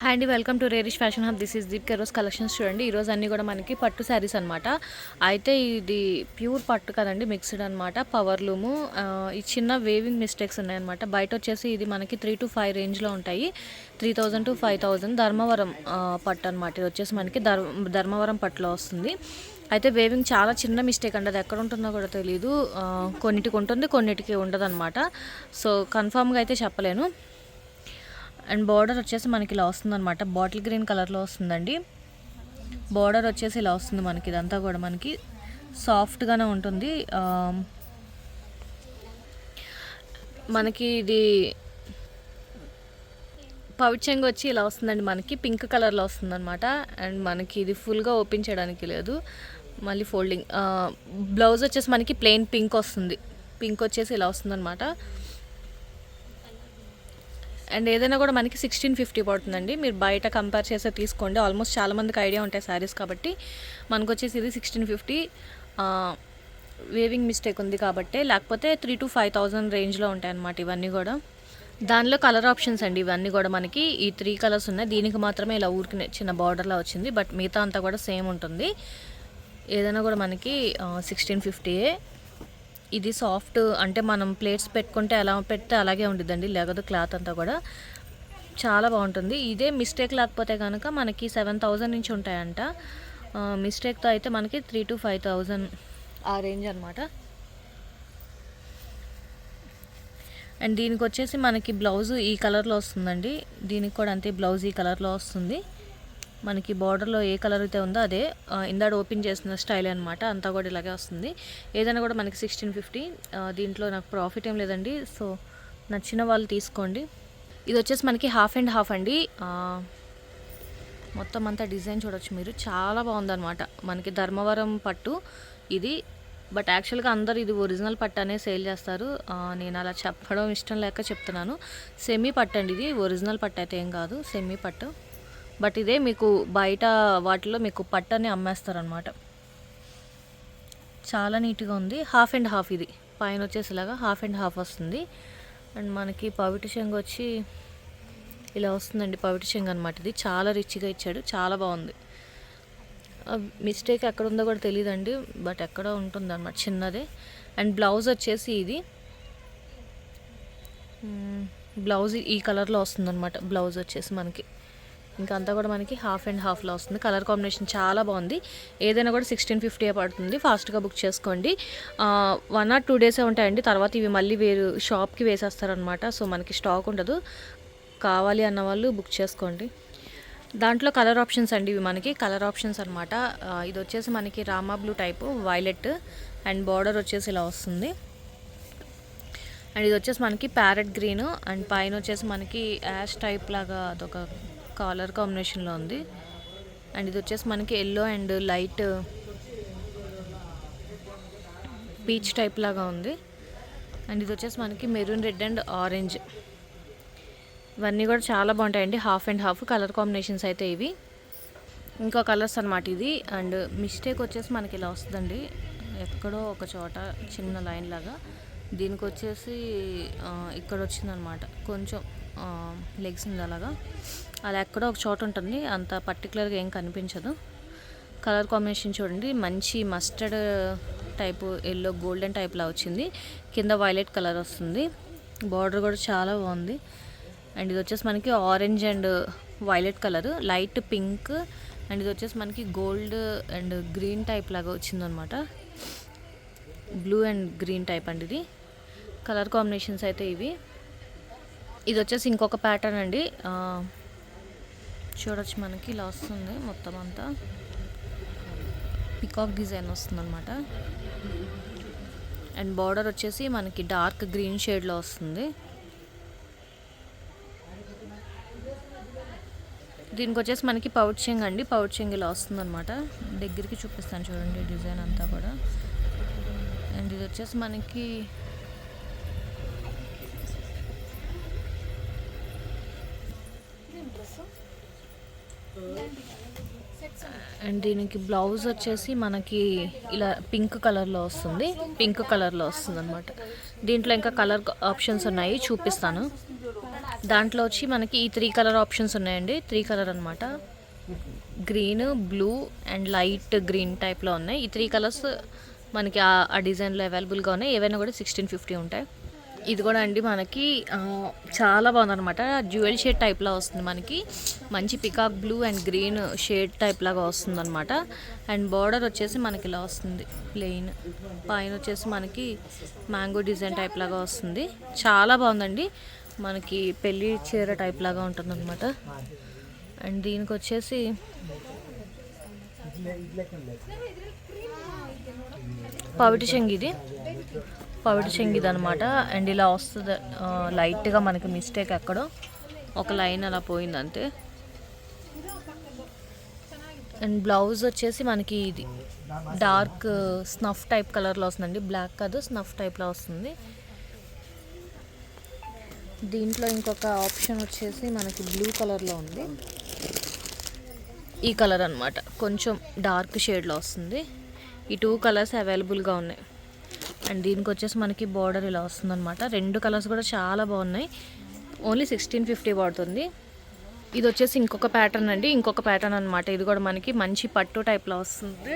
Hi అండి, welcome to Rarish fashion hub. This is దీప్ కెరోస్ కలెక్షన్స్. చూడండి, ఈరోజు అన్నీ కూడా మనకి పట్టు శారీస్ అనమాట. అయితే ఇది ప్యూర్ పట్టు కదండి, మిక్స్డ్ అనమాట. పవర్ లూము ఈ చిన్న వేవింగ్ మిస్టేక్స్ ఉన్నాయన్నమాట. బయట వచ్చేసి ఇది మనకి 3 to 5 రేంజ్లో ఉంటాయి. 3000 to 5000 ధర్మవరం పట్టు అనమాట. ఇది వచ్చేసి మనకి ధర్మవరం పట్టులో వస్తుంది. అయితే వేవింగ్ చాలా చిన్న మిస్టేక్ అండి, అది ఎక్కడ ఉంటుందో కూడా తెలియదు. కొన్నిటికి ఉంటుంది, కొన్నిటికి ఉండదు అనమాట. సో కన్ఫామ్గా అయితే చెప్పలేను. అండ్ బార్డర్ వచ్చేసి మనకి ఇలా వస్తుంది అనమాట. బాటిల్ గ్రీన్ కలర్లో వస్తుందండి. బార్డర్ వచ్చేసి ఇలా వస్తుంది మనకి. ఇదంతా కూడా మనకి సాఫ్ట్గానే ఉంటుంది. మనకి ఇది పౌచ్ చెంగు వచ్చి ఇలా వస్తుందండి. మనకి పింక్ కలర్లో వస్తుంది అనమాట. అండ్ మనకి ఇది ఫుల్గా ఓపెన్ చేయడానికి లేదు, మళ్ళీ ఫోల్డింగ్. బ్లౌజ్ వచ్చేసి మనకి ప్లెయిన్ పింక్ వస్తుంది. పింక్ వచ్చేసి ఇలా వస్తుంది అనమాట. అండ్ ఏదైనా కూడా మనకి 1650 పడుతుందండి. మీరు బయట కంపేర్ చేస్తే తీసుకోండి. ఆల్మోస్ట్ చాలామందికి ఐడియా ఉంటాయి శారీస్ కాబట్టి. మనకు వచ్చేసి ఇది 1650. వేవింగ్ మిస్టేక్ ఉంది కాబట్టి, లేకపోతే 3 to 5000 రేంజ్లో ఉంటాయి అన్నమాట ఇవన్నీ కూడా. దానిలో కలర్ ఆప్షన్స్ అండి ఇవన్నీ కూడా. మనకి ఈ 3 కలర్స్ ఉన్నాయి. దీనికి మాత్రమే ఇలా ఊరికి చిన్న బార్డర్లా వచ్చింది, బట్ మిగతా అంతా కూడా సేమ్ ఉంటుంది. ఏదైనా కూడా మనకి 1650. ఇది సాఫ్ట్, అంటే మనం ప్లేట్స్ పెట్టుకుంటే ఎలా పెడితే అలాగే ఉండిద్దండి, లేకపోతే క్లాత్ అంతా కూడా చాలా బాగుంటుంది. ఇదే మిస్టేక్ లేకపోతే కనుక మనకి 7000 నుంచి ఉంటాయంట. మిస్టేక్తో అయితే మనకి 3 to 5000 ఆ రేంజ్ అనమాట. అండ్ దీనికి వచ్చేసి మనకి బ్లౌజ్ ఈ కలర్లో వస్తుందండి. దీనికి కూడా అంతే, బ్లౌజ్ ఈ కలర్లో వస్తుంది. మనకి బార్డర్లో ఏ కలర్ అయితే ఉందో అదే ఇందాడ ఓపెన్ చేసిన స్టైల్ అనమాట. అంతా కూడా ఇలాగే వస్తుంది. ఏదైనా కూడా మనకి 1650. దీంట్లో నాకు ప్రాఫిట్ ఏం లేదండి, సో నచ్చిన వాళ్ళు తీసుకోండి. ఇది వచ్చేసి మనకి హాఫ్ అండ్ హాఫ్ అండి. మొత్తం అంతా డిజైన్ చూడొచ్చు మీరు, చాలా బాగుందన్నమాట. మనకి ధర్మవరం పట్టు ఇది, బట్ యాక్చువల్గా అందరు ఇది ఒరిజినల్ పట్టు అనే సేల్ చేస్తారు. నేను అలా చెప్పడం ఇష్టం లేక చెప్తున్నాను. సెమీ పట్టు అండి ఇది, ఒరిజినల్ పట్టు అయితే ఏం కాదు, సెమీ పట్టు. బట్ ఇదే మీకు బయట వాటిలో మీకు పట్టని అమ్మేస్తారనమాట. చాలా నీట్గా ఉంది. హాఫ్ అండ్ హాఫ్ ఇది, పైన వచ్చేసేలాగా హాఫ్ అండ్ హాఫ్ వస్తుంది. అండ్ మనకి పవిటి చెంగు వచ్చి ఇలా వస్తుందండి. పవిటి చెంగు అనమాట. ఇది చాలా రిచ్గా ఇచ్చాడు, చాలా బాగుంది. మిస్టేక్ ఎక్కడ ఉందో కూడా తెలియదండి, బట్ ఎక్కడ ఉంటుంది అనమాట, చిన్నదే. అండ్ బ్లౌజ్ వచ్చేసి ఇది బ్లౌజ్ ఈ కలర్లో వస్తుందన్నమాట. బ్లౌజ్ వచ్చేసి మనకి ఇంకా అంతా కూడా మనకి హాఫ్ అండ్ హాఫ్లో వస్తుంది. కలర్ కాంబినేషన్ చాలా బాగుంది. ఏదైనా కూడా 1650 పడుతుంది. ఫాస్ట్గా బుక్ చేసుకోండి. 1 or 2 డేసే ఉంటాయండి, తర్వాత ఇవి మళ్ళీ వేరు షాప్కి వేసేస్తారనమాట. సో మనకి స్టాక్ ఉండదు. కావాలి అన్న వాళ్ళు బుక్ చేసుకోండి. దాంట్లో కలర్ ఆప్షన్స్ అండి ఇవి మనకి కలర్ ఆప్షన్స్ అనమాట. ఇది వచ్చేసి మనకి Rama blue type violet, and border వచ్చేసి ఇలా వస్తుంది. అండ్ ఇది వచ్చేసి మనకి ప్యారెట్ గ్రీన్, అండ్ పైన వచ్చేసి మనకి యాష్ టైప్ లాగా అదొక కలర్ కాంబినేషన్లో ఉంది. అండ్ ఇది వచ్చేసి మనకి yellow and light peach type లాగా ఉంది. అండ్ ఇది వచ్చేసి మనకి మెరూన్ రెడ్ అండ్ ఆరెంజ్. ఇవన్నీ కూడా చాలా బాగుంటాయండి, half and half colour combinations అయితే ఇవి. ఇంకో కలర్స్ అనమాట ఇది. అండ్ మిస్టేక్ వచ్చేసి మనకి ఇలా వస్తుందండి, ఎక్కడో ఒక చోట చిన్న లైన్ లాగా. దీనికి వచ్చేసి ఇక్కడ వచ్చిందనమాట, కొంచెం లెగ్స్ ఉంది అలాగా. అలా ఎక్కడో ఒక చోట ఉంటుంది, అంత పర్టికులర్గా ఏం కనిపించదు. కలర్ కాంబినేషన్ చూడండి, మంచి మస్టర్డ్ టైపు ఎల్లో గోల్డెన్ టైప్లా వచ్చింది. కింద వైలెట్ కలర్ వస్తుంది. బార్డర్ కూడా చాలా బాగుంది. అండ్ ఇది వచ్చేసి మనకి orange and violet colour, light pink. And ఇది వచ్చేసి మనకి గోల్డ్ అండ్ గ్రీన్ టైప్ లాగా వచ్చిందనమాట. బ్లూ అండ్ గ్రీన్ టైప్ అండి ఇది. కలర్ కాంబినేషన్స్ అయితే ఇవి. ఇది వచ్చేసి ఇంకొక ప్యాటర్న్ అండి. చూడొచ్చు మనకి ఇలా వస్తుంది. మొత్తం అంతా పికాక్ డిజైన్ వస్తుంది అనమాట. అండ్ బార్డర్ వచ్చేసి మనకి డార్క్ గ్రీన్ షేడ్లో వస్తుంది. దీనికి వచ్చేసి మనకి పౌచ్ చెంగ్ అండి. పౌచ్ చెంగ్ ఇలా వస్తుంది అనమాట. దగ్గరికి చూపిస్తాను చూడండి డిజైన్ అంతా కూడా. అండ్ ఇది వచ్చేసి మనకి అండ్ దీనికి బ్లౌజ్ వచ్చేసి మనకి ఇలా పింక్ కలర్లో వస్తుంది. పింక్ కలర్లో వస్తుంది అనమాట. దీంట్లో ఇంకా కలర్ ఆప్షన్స్ ఉన్నాయి, చూపిస్తాను. దాంట్లో వచ్చి మనకి ఈ 3 కలర్ ఆప్షన్స్ ఉన్నాయండి. 3 కలర్ అనమాట. Green, blue and light green టైప్లో ఉన్నాయి. ఈ 3 కలర్స్ మనకి ఆ డిజైన్లో అవైలబుల్గా ఉన్నాయి. ఏవైనా కూడా 1650 ఉంటాయి. ఇది కూడా అండి మనకి చాలా బాగుందన్నమాట. డ్యూయల్ షేడ్ టైప్లో వస్తుంది మనకి. మంచి peacock blue and green shade type లాగా వస్తుంది అనమాట. అండ్ బార్డర్ వచ్చేసి మనకి ఇలా వస్తుంది ప్లెయిన్. పైన వచ్చేసి మనకి మ్యాంగో డిజైన్ టైప్ లాగా వస్తుంది. చాలా బాగుందండి. మనకి పెళ్ళి చీర టైప్ లాగా ఉంటుంది అనమాట. అండ్ దీనికి వచ్చేసి పవిటి చెంగిది అనమాట. అండ్ ఇలా వస్తుంది. లైట్గా మనకి మిస్టేక్ ఎక్కడో ఒక లైన్ అలా పోయింది అంతే. అండ్ బ్లౌజ్ వచ్చేసి మనకి ఇది డార్క్ స్నఫ్ టైప్ కలర్లో వస్తుందండి. బ్లాక్ కాదు, స్నఫ్ టైప్లో వస్తుంది. దీంట్లో ఇంకొక ఆప్షన్ వచ్చేసి మనకి బ్లూ కలర్లో ఉంది. ఈ కలర్ అనమాట, కొంచెం డార్క్ షేడ్లో వస్తుంది. ఈ 2 కలర్స్ అవైలబుల్గా ఉన్నాయి. అండ్ దీనికి వచ్చేసి మనకి బార్డర్ ఇలా వస్తుంది అనమాట. 2 కలర్స్ కూడా చాలా బాగున్నాయి. ఓన్లీ 1650 పడుతుంది. ఇది వచ్చేసి ఇంకొక ప్యాటర్న్ అండి. ఇంకొక ప్యాటర్న్ అనమాట. ఇది కూడా మనకి మంచి పట్టు టైప్లో వస్తుంది.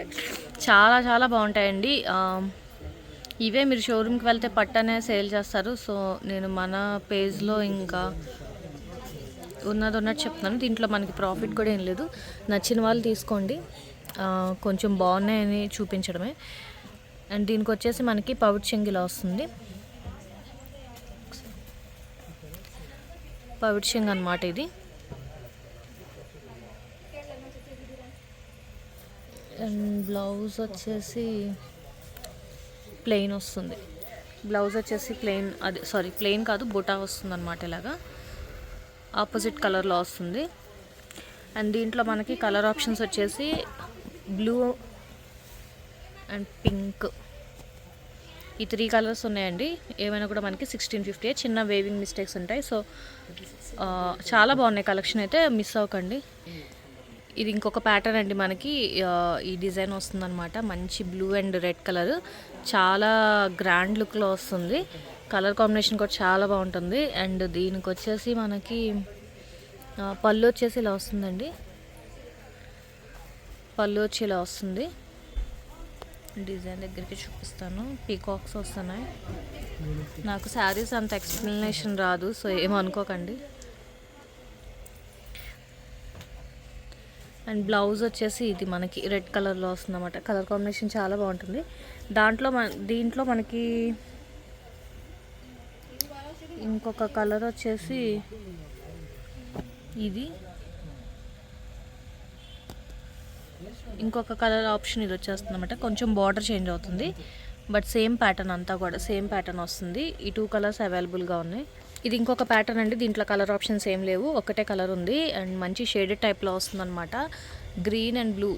చాలా చాలా బాగుంటాయండి. ఇవే మీరు షోరూమ్కి వెళ్తే పట్టనే సేల్ చేస్తారు. సో నేను మన పేజ్లో ఇంకా ఉన్నట్టు చెప్తున్నాను. దీంట్లో మనకి ప్రాఫిట్ కూడా ఏం లేదు. నచ్చిన వాళ్ళు తీసుకోండి. కొంచెం బాగున్నాయని చూపించడమే. అండ్ దీనికి వచ్చేసి మనకి పవిట్ చెంగిలా వస్తుంది. పవిట్ చెంగ్ అనమాట ఇది. అండ్ బ్లౌజ్ వచ్చేసి ప్లెయిన్ వస్తుంది. బ్లౌజ్ వచ్చేసి ప్లెయిన్, ప్లెయిన్ కాదు, బుటా వస్తుంది అనమాట. ఇలాగా ఆపోజిట్ కలర్లో వస్తుంది. అండ్ దీంట్లో మనకి కలర్ ఆప్షన్స్ వచ్చేసి బ్లూ అండ్ పింక్, ఈ 3 కలర్స్ ఉన్నాయండి. ఏమైనా కూడా మనకి 1650. చిన్న వేవింగ్ మిస్టేక్స్ ఉంటాయి. సో చాలా బాగున్నాయి. కలెక్షన్ అయితే మిస్ అవ్వకండి. ఇది ఇంకొక ప్యాటర్న్ అండి. మనకి ఈ డిజైన్ వస్తుందన్నమాట. మంచి బ్లూ అండ్ రెడ్ కలర్, చాలా గ్రాండ్ లుక్లో వస్తుంది. కలర్ కాంబినేషన్ కూడా చాలా బాగుంటుంది. అండ్ దీనికి వచ్చేసి మనకి పళ్ళు వచ్చేసి ఇలా వస్తుందండి. పళ్ళు వచ్చి ఇలా వస్తుంది. డిజైన్ దగ్గరికి చూపిస్తాను. పీకాక్స్ వస్తున్నాయి. నాకు శారీస్ అంత ఎక్స్ప్లెనేషన్ రాదు, సో ఏమనుకోకండి. అండ్ బ్లౌజ్ వచ్చేసి ఇది మనకి రెడ్ కలర్లో వస్తుంది అన్నమాట. కలర్ కాంబినేషన్ చాలా బాగుంటుంది. దీంట్లో మనకి ఇంకొక కలర్ వచ్చేసి ఇది, ఇంకొక కలర్ ఆప్షన్ ఇది వచ్చేస్తుంది అనమాట. కొంచెం బార్డర్ చేంజ్ అవుతుంది, బట్ సేమ్ ప్యాటర్న్ అంతా కూడా సేమ్ ప్యాటర్న్ వస్తుంది. ఈ 2 కలర్స్ అవైలబుల్గా ఉన్నాయి. ఇది ఇంకొక ప్యాటర్న్ అండి. దీంట్లో కలర్ ఆప్షన్స్ ఏం లేవు, ఒకటే కలర్ ఉంది. అండ్ మంచి షేడెడ్ టైప్లో వస్తుంది అనమాట. Green and blue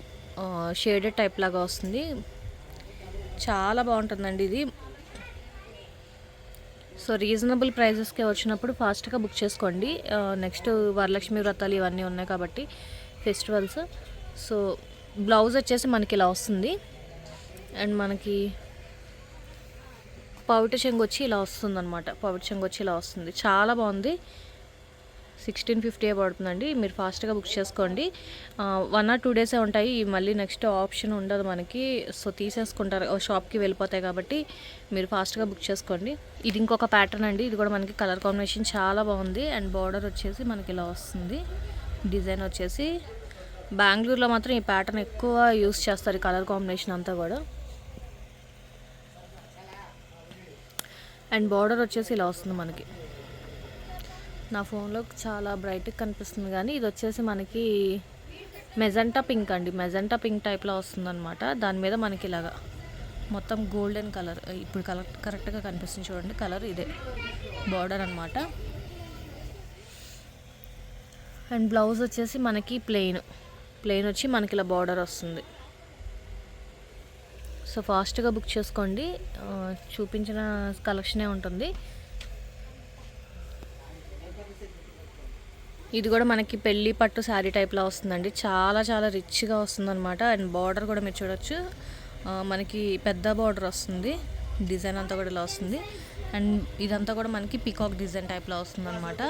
shaded type లాగా వస్తుంది. చాలా బాగుంటుందండి ఇది. సో రీజనబుల్ ప్రైజెస్కే వచ్చినప్పుడు ఫాస్ట్గా బుక్ చేసుకోండి. నెక్స్ట్ వరలక్ష్మి వ్రతాలు ఇవన్నీ ఉన్నాయి కాబట్టి ఫెస్టివల్స్. సో బ్లౌజ్ వచ్చేసి మనకి ఇలా వస్తుంది. అండ్ మనకి పవిట చెంగు వచ్చి ఇలా వస్తుంది అనమాట. పవిట చెంగు వచ్చి ఇలా వస్తుంది. చాలా బాగుంది. 1650 పడుతుందండి. మీరు ఫాస్ట్గా బుక్ చేసుకోండి. 1 or 2 డేసే ఉంటాయి. మళ్ళీ నెక్స్ట్ ఆప్షన్ ఉండదు మనకి. సో తీసేసుకుంటారు, షాప్కి వెళ్ళిపోతాయి కాబట్టి మీరు ఫాస్ట్గా బుక్ చేసుకోండి. ఇది ఇంకొక ప్యాటర్న్ అండి. ఇది కూడా మనకి కలర్ కాంబినేషన్ చాలా బాగుంది. అండ్ బార్డర్ వచ్చేసి మనకి ఇలా వస్తుంది. డిజైన్ వచ్చేసి బెంగళూరులో మాత్రం ఈ ప్యాటర్న్ ఎక్కువ యూస్ చేస్తారు. ఈ కలర్ కాంబినేషన్ అంతా కూడా. అండ్ బార్డర్ వచ్చేసి ఇలా వస్తుంది మనకి. నా ఫోన్లో చాలా బ్రైట్గా కనిపిస్తుంది కానీ ఇది వచ్చేసి మనకి మెజెంటా పింక్ అండి. మెజెంటా పింక్ టైప్లో వస్తుంది అనమాట. దాని మీద మనకి ఇలాగా మొత్తం గోల్డెన్ కలర్, ఇప్పుడు కరెక్ట్గా కనిపిస్తుంది చూడండి. కలర్ ఇదే బార్డర్ అనమాట. అండ్ బ్లౌజ్ వచ్చేసి మనకి ప్లెయిన్ వచ్చి మనకి ఇలా బార్డర్ వస్తుంది. సో ఫాస్ట్గా బుక్ చేసుకోండి. చూపించిన కలెక్షనే ఉంటుంది. ఇది కూడా మనకి పెళ్ళి పట్టు శారీ టైప్లో వస్తుందండి. చాలా చాలా రిచ్గా వస్తుందన్నమాట. అండ్ బార్డర్ కూడా మీరు చూడొచ్చు, మనకి పెద్ద బార్డర్ వస్తుంది. డిజైన్ అంతా కూడా ఇలా వస్తుంది. అండ్ ఇదంతా కూడా మనకి పీకాక్ డిజైన్ టైప్లో వస్తుందన్నమాట.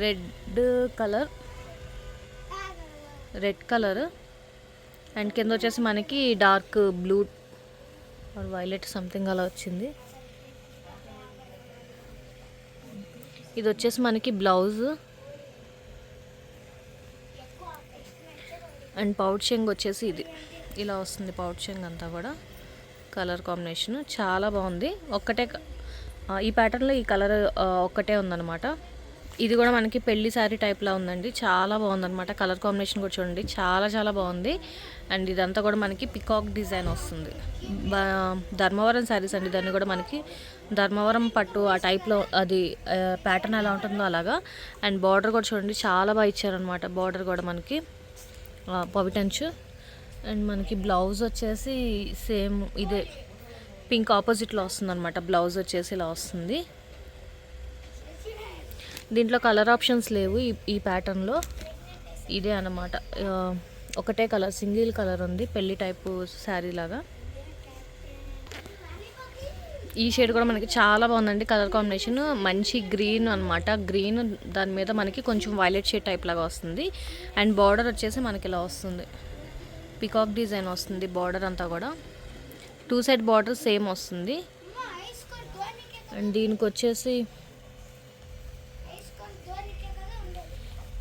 Red colour, red colour and కింద వచ్చేసి మనకి dark blue or violet something అలా వచ్చింది. ఇది వచ్చేసి మనకి బ్లౌజ్ అండ్ పౌచ్ చెంగ్ వచ్చేసి ఇది ఇలా వస్తుంది. పౌచ్ చెంగ్ అంతా కూడా కలర్ కాంబినేషన్ చాలా బాగుంది. ఈ ప్యాటర్న్లో ఈ కలర్ ఒక్కటే ఉందన్నమాట. ఇది కూడా మనకి పెళ్లి శారీ టైప్లా ఉందండి, చాలా బాగుందన్నమాట. కలర్ కాంబినేషన్ కూడా చూడండి, చాలా చాలా బాగుంది. అండ్ ఇదంతా కూడా మనకి పికాక్ డిజైన్ వస్తుంది. ధర్మవరం శారీస్ అండి, దాన్ని కూడా మనకి ధర్మవరం పట్టు ఆ టైప్లో అది ప్యాటర్న్ ఎలా ఉంటుందో అలాగా. అండ్ బార్డర్ కూడా చూడండి, చాలా బాగా ఇచ్చారనమాట. బార్డర్ కూడా మనకి పవిటంచు. అండ్ మనకి బ్లౌజ్ వచ్చేసి సేమ్ ఇదే పింక్ ఆపోజిట్లో వస్తుంది అనమాట. బ్లౌజ్ వచ్చేసి ఇలా వస్తుంది. దీంట్లో కలర్ ఆప్షన్స్ లేవు ఈ ప్యాటర్న్లో, ఇదే అన్నమాట. ఒకటే కలర్, సింగిల్ కలర్ ఉంది, పెళ్లి టైపు శారీ లాగా. ఈ షేడ్ కూడా మనకి చాలా బాగుందండి. కలర్ కాంబినేషన్ మంచి గ్రీన్ అనమాట. గ్రీన్ దాని మీద మనకి కొంచెం వైలెట్ షేడ్ టైప్ లాగా వస్తుంది. అండ్ బార్డర్ వచ్చేసి మనకి ఇలా వస్తుంది, పికాక్ డిజైన్ వస్తుంది. బార్డర్ అంతా కూడా 2 సైడ్ బార్డర్ సేమ్ వస్తుంది. అండ్ దీనికి వచ్చేసి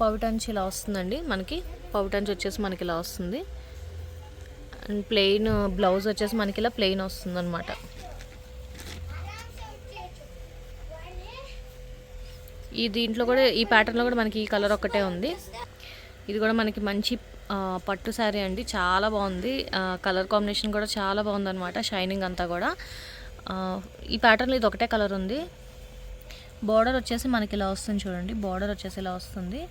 పవిటంచి ఇలా వస్తుందండి. మనకి పవిటంచి వచ్చేసి మనకి ఇలా వస్తుంది. అండ్ ప్లెయిన్ బ్లౌజ్ వచ్చేసి మనకి ఇలా ప్లెయిన్ వస్తుంది అనమాట. దీంట్లో కూడా ఈ ప్యాటర్న్లో కూడా మనకి ఈ కలర్ ఒక్కటే ఉంది. ఇది కూడా మనకి మంచి పట్టు శారీ అండి, చాలా బాగుంది. కలర్ కాంబినేషన్ కూడా చాలా బాగుందన్నమాట. షైనింగ్ అంతా కూడా ఈ ప్యాటర్న్లో ఇది ఒకటే కలర్ ఉంది. బార్డర్ వచ్చేసి మనకి ఇలా వస్తుంది చూడండి, బార్డర్ వచ్చేసి ఇలా వస్తుంది.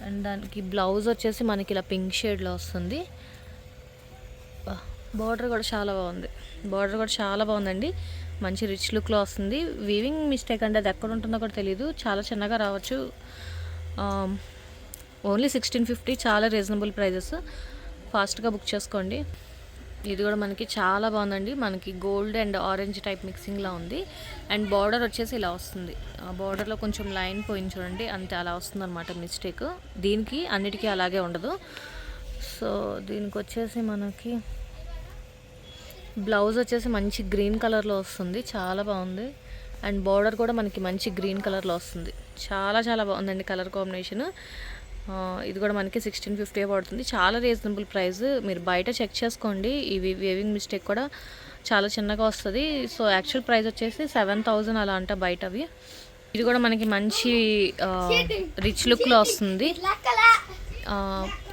అండ్ దానికి బ్లౌజ్ వచ్చేసి మనకి ఇలా పింక్ షేడ్లో వస్తుంది. బార్డర్ కూడా చాలా బాగుంది, బార్డర్ కూడా చాలా బాగుందండి. మంచి రిచ్ లుక్లో వస్తుంది. వీవింగ్ మిస్టేక్ అంటే అది ఎక్కడ ఉంటుందో కూడా తెలియదు, చాలా చిన్నగా రావచ్చు. ఓన్లీ 1650, చాలా రీజనబుల్ ప్రైజెస్. ఫాస్ట్గా బుక్ చేసుకోండి. ఇది కూడా మనకి చాలా బాగుందండి. మనకి గోల్డ్ అండ్ ఆరెంజ్ టైప్ మిక్సింగ్లా ఉంది. అండ్ బార్డర్ వచ్చేసి ఇలా వస్తుంది. ఆ బార్డర్లో కొంచెం లైన్ పోయింది చూడండి, అంతే అలా వస్తుంది అనమాట మిస్టేక్. దీనికి అన్నిటికీ అలాగే ఉండదు. సో దీనికి వచ్చేసి మనకి బ్లౌజ్ వచ్చేసి మంచి గ్రీన్ కలర్లో వస్తుంది, చాలా బాగుంది. అండ్ బార్డర్ కూడా మనకి మంచి గ్రీన్ కలర్లో వస్తుంది, చాలా చాలా బాగుందండి కలర్ కాంబినేషన్. ఇది కూడా మనకి 1650 పడుతుంది, చాలా రీజనబుల్ ప్రైస్. మీరు బయట చెక్ చేసుకోండి, ఇవి వేవింగ్ మిస్టేక్ కూడా చాలా చిన్నగా వస్తుంది. సో యాక్చువల్ ప్రైస్ వచ్చేసి 7000 అలా అంట బయటవి. ఇది కూడా మనకి మంచి రిచ్ లుక్లో వస్తుంది.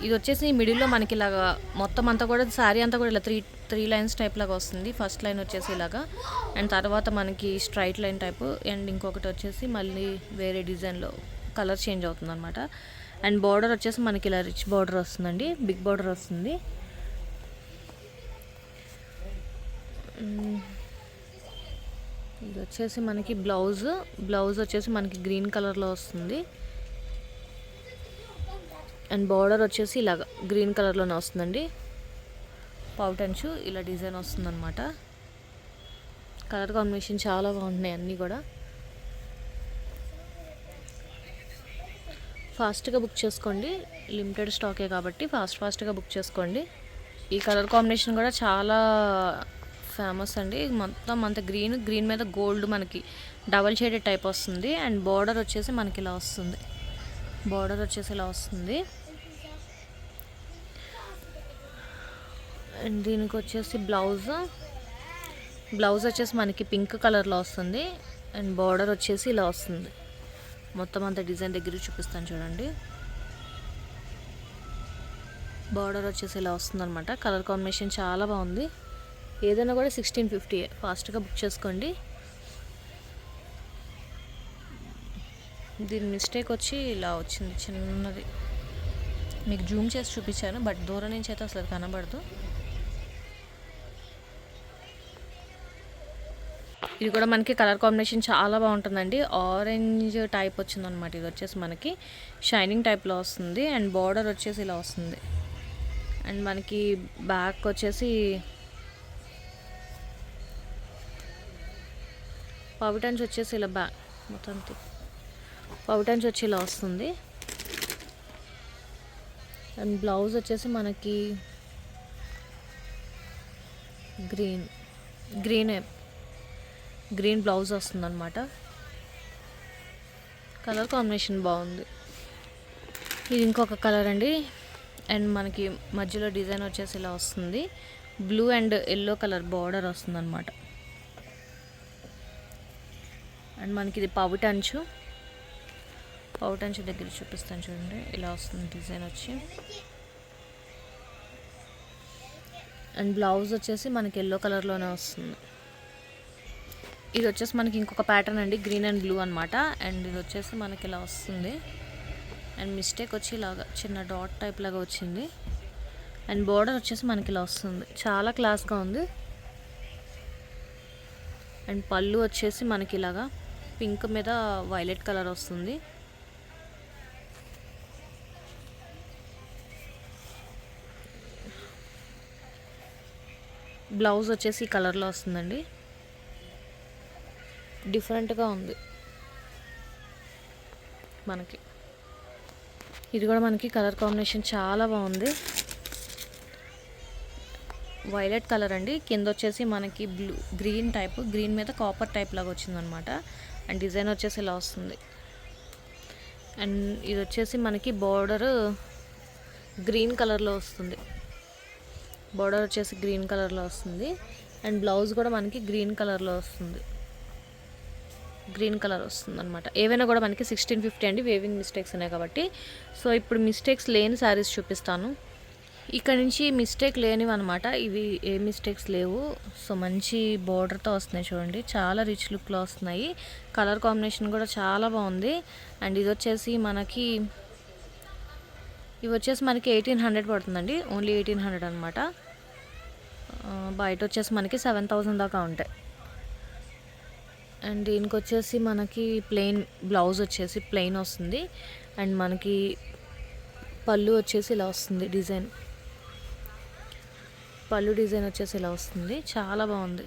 ఇది వచ్చేసి మిడిల్లో మనకి ఇలాగా మొత్తం అంతా కూడా శారీ అంతా కూడా ఇలా త్రీ లైన్స్ టైప్ లాగా వస్తుంది. ఫస్ట్ లైన్ వచ్చేసి ఇలాగా, అండ్ తర్వాత మనకి స్ట్రైట్ లైన్ టైపు, అండ్ ఇంకొకటి వచ్చేసి మళ్ళీ వేరే డిజైన్లో కలర్ చేంజ్ అవుతుంది అనమాట. అండ్ బార్డర్ వచ్చేసి మనకి ఇలా రిచ్ బార్డర్ వస్తుందండి, బిగ్ బార్డర్ వస్తుంది. ఇది వచ్చేసి మనకి బ్లౌజ్ వచ్చేసి మనకి గ్రీన్ కలర్లో వస్తుంది. అండ్ బార్డర్ వచ్చేసి ఇలాగ గ్రీన్ కలర్లోనే వస్తుందండి. పౌటంచు ఇలా డిజైన్ వస్తుందన్నమాట. కలర్ కాంబినేషన్ చాలా బాగున్నాయి అన్నీ కూడా. ఫాస్ట్గా బుక్ చేసుకోండి, లిమిటెడ్ స్టాకే కాబట్టి ఫాస్ట్గా బుక్ చేసుకోండి. ఈ కలర్ కాంబినేషన్ కూడా చాలా ఫేమస్ అండి. మొత్తం అంత గ్రీన్ మీద గోల్డ్ మనకి డబల్ షేడెడ్ టైప్ వస్తుంది. అండ్ బార్డర్ వచ్చేసి మనకి ఇలా వస్తుంది, అండ్ దీనికి వచ్చేసి బ్లౌజ్ వచ్చేసి మనకి పింక్ కలర్లో వస్తుంది. అండ్ బార్డర్ వచ్చేసి ఇలా వస్తుంది. మొత్తం అంత డిజైన్ దగ్గర చూపిస్తాను చూడండి. బార్డర్ వచ్చేసి ఇలా వస్తుంది అనమాట. కలర్ కాంబినేషన్ చాలా బాగుంది. ఏదైనా కూడా 1650. ఫాస్ట్గా బుక్ చేసుకోండి. దీని మిస్టేక్ వచ్చి ఇలా వచ్చింది చిన్నది, మీకు జూమ్ చేసి చూపించాను, బట్ దూరం నుంచి అయితే అసలు కనబడదు. ఇది కూడా మనకి కలర్ కాంబినేషన్ చాలా బాగుంటుందండి. ఆరెంజ్ టైప్ వచ్చిందనమాట. ఇది వచ్చేసి మనకి షైనింగ్ టైప్లో వస్తుంది. అండ్ బార్డర్ వచ్చేసి ఇలా వస్తుంది. అండ్ మనకి బ్యాక్ వచ్చేసి పవిటన్స్ వచ్చేసి ఇలా మొత్తం పౌటన్స్ వచ్చి ఇలా వస్తుంది. అండ్ బ్లౌజ్ వచ్చేసి మనకి గ్రీన్ బ్లౌజ్ వస్తుందన్నమాట. కలర్ కాంబినేషన్ బాగుంది. ఇది ఇంకొక కలర్ అండి. అండ్ మనకి మధ్యలో డిజైన్ వచ్చేసి ఇలా వస్తుంది. Blue and yellow colour border వస్తుంది అనమాట. అండ్ మనకి ఇది పౌటంచు దగ్గర చూపిస్తాను చూడండి. ఇలా వస్తుంది డిజైన్ వచ్చి. అండ్ బ్లౌజ్ వచ్చేసి మనకి ఎల్లో కలర్లోనే వస్తుంది. ఇది వచ్చేసి మనకి ఇంకొక ప్యాటర్న్ అండి, గ్రీన్ అండ్ బ్లూ అనమాట. అండ్ ఇది వచ్చేసి మనకి ఇలా వస్తుంది. అండ్ మిస్టేక్ వచ్చి ఇలాగా చిన్న డాట్ టైప్ లాగా వచ్చింది. అండ్ బోర్డర్ వచ్చేసి మనకి ఇలా వస్తుంది. చాలా క్లాస్గా ఉంది. అండ్ పళ్ళు వచ్చేసి మనకి ఇలాగా పింక్ మీద వైలెట్ కలర్ వస్తుంది. బ్లౌజ్ వచ్చేసి ఈ కలర్లో వస్తుందండి. డిఫరెంట్గా ఉంది మనకి. ఇది కూడా మనకి కలర్ కాంబినేషన్ చాలా బాగుంది. వైలెట్ కలర్ అండి. కింద వచ్చేసి మనకి గ్రీన్ మీద కాపర్ టైప్ లాగా వచ్చిందనమాట. అండ్ డిజైన్ వచ్చేసి ఇలా వస్తుంది. అండ్ ఇది వచ్చేసి మనకి బార్డర్ గ్రీన్ కలర్లో వస్తుంది. బార్డర్ వచ్చేసి గ్రీన్ కలర్లో వస్తుంది. అండ్ బ్లౌజ్ కూడా మనకి గ్రీన్ కలర్లో వస్తుంది. గ్రీన్ కలర్ వస్తుంది అనమాట. ఏవైనా కూడా మనకి 1650 అండి. వేవింగ్ మిస్టేక్స్ ఉన్నాయి కాబట్టి. సో ఇప్పుడు మిస్టేక్స్ లేని శారీస్ చూపిస్తాను. ఇక్కడ నుంచి మిస్టేక్ లేనివి అనమాట. ఇవి ఏ మిస్టేక్స్ లేవు. సో మంచి బార్డర్తో వస్తున్నాయి చూడండి. చాలా రిచ్ లుక్లో వస్తున్నాయి. కలర్ కాంబినేషన్ కూడా చాలా బాగుంది. అండ్ ఇది వచ్చేసి మనకి 1800 పడుతుందండి. ఓన్లీ 1800 అనమాట. బయట వచ్చేసి మనకి 7000 దాకా ఉంటాయి. అండ్ దీనికి వచ్చేసి మనకి ప్లెయిన్ బ్లౌజ్ వచ్చేసి ప్లెయిన్ వస్తుంది. అండ్ మనకి పళ్ళు వచ్చేసి ఇలా వస్తుంది. పళ్ళు డిజైన్ వచ్చేసి ఇలా వస్తుంది. చాలా బాగుంది.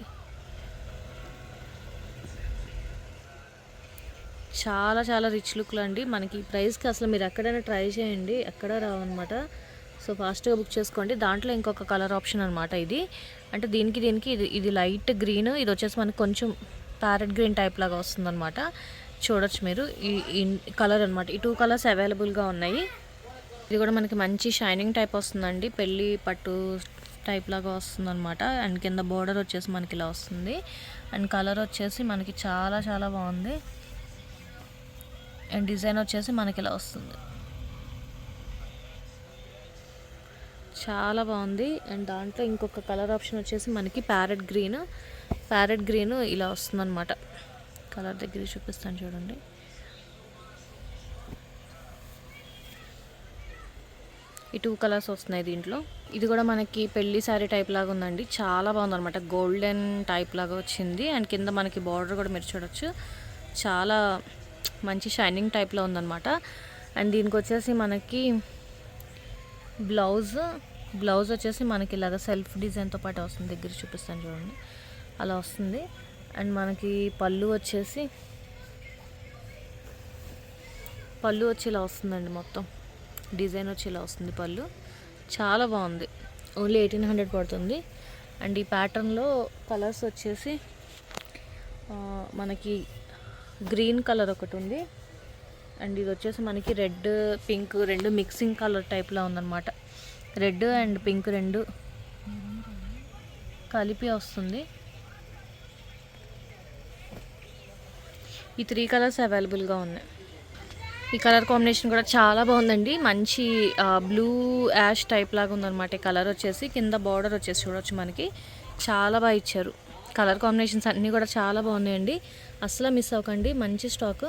చాలా చాలా రిచ్ లుక్లో అండి. మనకి ఈ ప్రైస్కి అసలు మీరు ఎక్కడైనా ట్రై చేయండి, ఎక్కడ రావన్నమాట. సో ఫాస్ట్గా బుక్ చేసుకోండి. దాంట్లో ఇంకొక కలర్ ఆప్షన్ అనమాట ఇది. అంటే దీనికి ఇది లైట్ గ్రీన్, ఇది వచ్చేసి మనకి కొంచెం ప్యారెట్ గ్రీన్ టైప్ లాగా వస్తుందన్నమాట. చూడొచ్చు మీరు ఈ కలర్ అనమాట. ఈ 2 కలర్స్ అవైలబుల్గా ఉన్నాయి. ఇది కూడా మనకి మంచి షైనింగ్ టైప్ వస్తుందండి. పెళ్ళి పట్టు టైప్ లాగా వస్తుందన్నమాట. అండ్ కింద బోర్డర్ వచ్చేసి మనకి ఇలా వస్తుంది. అండ్ కలర్ వచ్చేసి మనకి చాలా చాలా బాగుంది. అండ్ డిజైన్ వచ్చేసి మనకి ఇలా వస్తుంది. చాలా బాగుంది. అండ్ దాంట్లో ఇంకొక కలర్ ఆప్షన్ వచ్చేసి మనకి ప్యారెట్ గ్రీన్ ఇలా వస్తుందన్నమాట. కలర్ దగ్గర చూపిస్తాను చూడండి. ఈ 2 కలర్స్ వస్తున్నాయి దీంట్లో. ఇది కూడా మనకి పెళ్లి శారీ టైప్ లాగా ఉందండి. చాలా బాగుందన్నమాట. గోల్డెన్ టైప్ లాగా వచ్చింది. అండ్ కింద మనకి బార్డర్ కూడా మీరు చూడొచ్చు. చాలా మంచి షైనింగ్ టైప్లో ఉందన్నమాట. అండ్ దీనికి వచ్చేసి మనకి బ్లౌజ్ వచ్చేసి మనకి ఇలాగ సెల్ఫ్ డిజైన్తో పాటు వస్తుంది. దగ్గర చూపిస్తాను చూడండి. అలా వస్తుంది. అండ్ మనకి పళ్ళు వచ్చి ఇలా వస్తుందండి. మొత్తం డిజైన్ వచ్చి ఇలా వస్తుంది పళ్ళు. చాలా బాగుంది. ఓన్లీ 1800 పడుతుంది. అండ్ ఈ ప్యాటర్న్లో కలర్స్ వచ్చేసి మనకి గ్రీన్ కలర్ ఒకటి ఉంది. అండ్ ఇది వచ్చేసి మనకి రెడ్ పింక్ రెండు మిక్సింగ్ కలర్ టైప్లో ఉందన్నమాట. రెడ్ అండ్ పింక్ రెండు కలిపి వస్తుంది. ఈ 3 కలర్స్ అవైలబుల్గా ఉన్నాయి. ఈ కలర్ కాంబినేషన్ కూడా చాలా బాగుందండి. మంచి బ్లూ యాష్ టైప్ లాగా ఉందన్నమాట. ఈ కలర్ వచ్చేసి కింద బార్డర్ వచ్చేసి చూడొచ్చు మనకి. చాలా బాగా ఇచ్చారు. కలర్ కాంబినేషన్స్ అన్నీ కూడా చాలా బాగున్నాయండి. అసలు మిస్ అవ్వకండి. మంచి స్టాక్.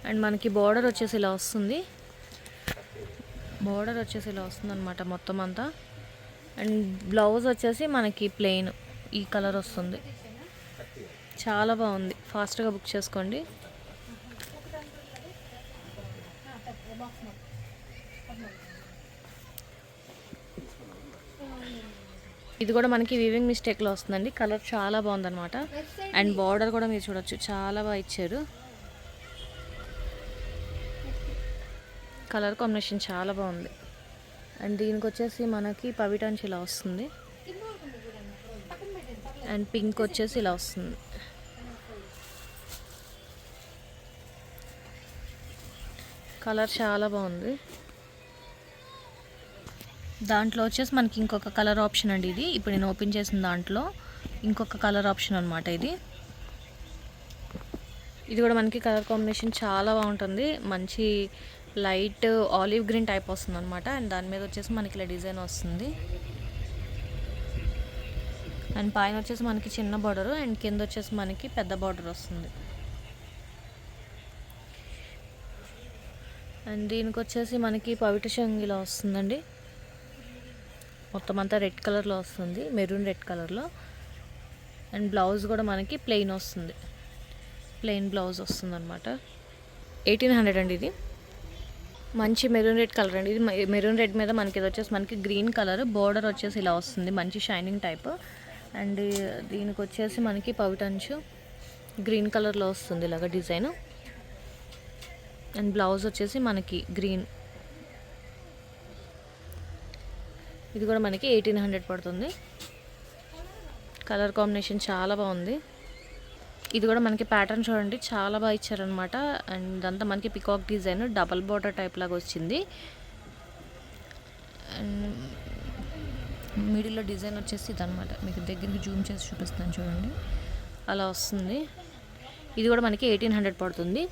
అండ్ మనకి బార్డర్ వచ్చేసి ఇలా వస్తుంది. అనమాట మొత్తం అంతా. అండ్ బ్లౌజ్ వచ్చేసి మనకి ప్లెయిన్ ఈ కలర్ వస్తుంది. చాలా బాగుంది. ఫాస్ట్గా బుక్ చేసుకోండి. ఇది కూడా మనకి వీవింగ్ మిస్టేక్లో వస్తుందండి. కలర్ చాలా బాగుందన్నమాట. అండ్ బార్డర్ కూడా మీరు చూడొచ్చు. చాలా బాగా ఇచ్చారు. కలర్ కాంబినేషన్ చాలా బాగుంది. అండ్ దీనికి వచ్చేసి మనకి పవిటాంచి ఇలా వస్తుంది. అండ్ పింక్ వచ్చేసి ఇలా వస్తుంది. కలర్ చాలా బాగుంది. దాంట్లో వచ్చేసి మనకి ఇంకొక కలర్ ఆప్షన్ అండి ఇది. ఇప్పుడు నేను ఓపెన్ చేసిన దాంట్లో ఇంకొక కలర్ ఆప్షన్ అనమాట ఇది. ఇది కూడా మనకి కలర్ కాంబినేషన్ చాలా బాగుంటుంది. మంచి లైట్ ఆలివ్ గ్రీన్ టైప్ వస్తుంది అనమాట. అండ్ దాని మీద వచ్చేసి మనకి ఇలా డిజైన్ వస్తుంది. అండ్ పైన వచ్చేసి మనకి చిన్న బార్డర్ అండ్ కింద వచ్చేసి మనకి పెద్ద బార్డర్ వస్తుంది. అండ్ దీనికి వచ్చేసి మనకి పవిట శంగిలా వస్తుందండి. మొత్తం అంతా రెడ్ కలర్లో వస్తుంది, మెరూన్ రెడ్ కలర్లో. అండ్ బ్లౌజ్ కూడా మనకి ప్లెయిన్ వస్తుంది, ప్లెయిన్ బ్లౌజ్ వస్తుంది అనమాట. 1800 అండి ఇది. మంచి మెరూన్ రెడ్ కలర్ అండి ఇది. మెరూన్ రెడ్ మీద మనకి ఇది వచ్చేసి మనకి గ్రీన్ కలర్ బోర్డర్ వచ్చేసి ఇలా వస్తుంది, మంచి షైనింగ్ టైప్. అండ్ దీనికి వచ్చేసి మనకి పవిటంచు గ్రీన్ కలర్లో వస్తుంది ఇలాగ డిజైన్. అండ్ బ్లౌజ్ వచ్చేసి మనకి గ్రీన్. ఇది కూడా మనకి 1800 పడుతుంది. కలర్ కాంబినేషన్ చాలా బాగుంది. ఇది కూడా మనకి ప్యాటర్న్ చూడండి చాలా బాగా ఇచ్చారనమాట. అండ్ ఇదంతా మనకి peacock design double border type లాగా వచ్చింది. అండ్ మిడిల్లో డిజైన్ వచ్చేసి ఇదనమాట. మీకు దగ్గరికి జూమ్ చేసి చూపిస్తాను చూడండి, అలా వస్తుంది. ఇది కూడా మనకి 1800 పడుతుంది.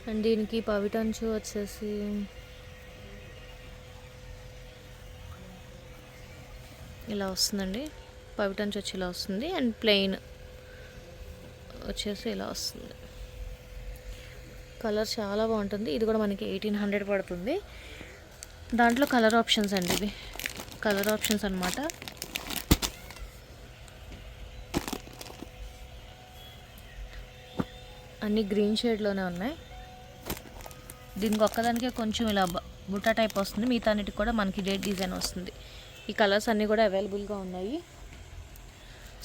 అండ్ దీనికి పవిటంచు వచ్చేసి ఇలా వస్తుందండి. పవిటంచు వచ్చి ఇలా వస్తుంది. అండ్ ప్లెయిన్ వచ్చేసి ఇలా వస్తుంది. కలర్ చాలా బాగుంటుంది. ఇది కూడా మనకి 1800 పడుతుంది. దాంట్లో కలర్ ఆప్షన్స్ అండి ఇవి, కలర్ ఆప్షన్స్ అనమాట. అన్నీ గ్రీన్ షేడ్లోనే ఉన్నాయి. దీనికి ఒక్కదానికే కొంచెం ఇలా బుట్ట టైప్ వస్తుంది, మిగతా అన్నిటికి కూడా మనకి ఇదే డిజైన్ వస్తుంది. ఈ కలర్స్ అన్నీ కూడా అవైలబుల్గా ఉన్నాయి.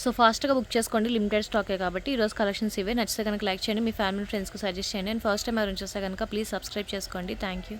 సో ఫాస్ట్గా బుక్ చేసుకోండి, లిమిటెడ్ స్టాకే కాబట్టి. ఈరోజు కలెక్షన్స్ ఇవే. నచ్చితే కనుక లైక్ చేయండి, మీ ఫ్యామిలీ ఫ్రెండ్స్కి సజెస్ట్ చేయండి. అండ్ ఫస్ట్ టైం ఎవరైనా చూస్తే కనుక ప్లీజ్ సబ్స్క్రైబ్ చేసుకోండి. Thank you.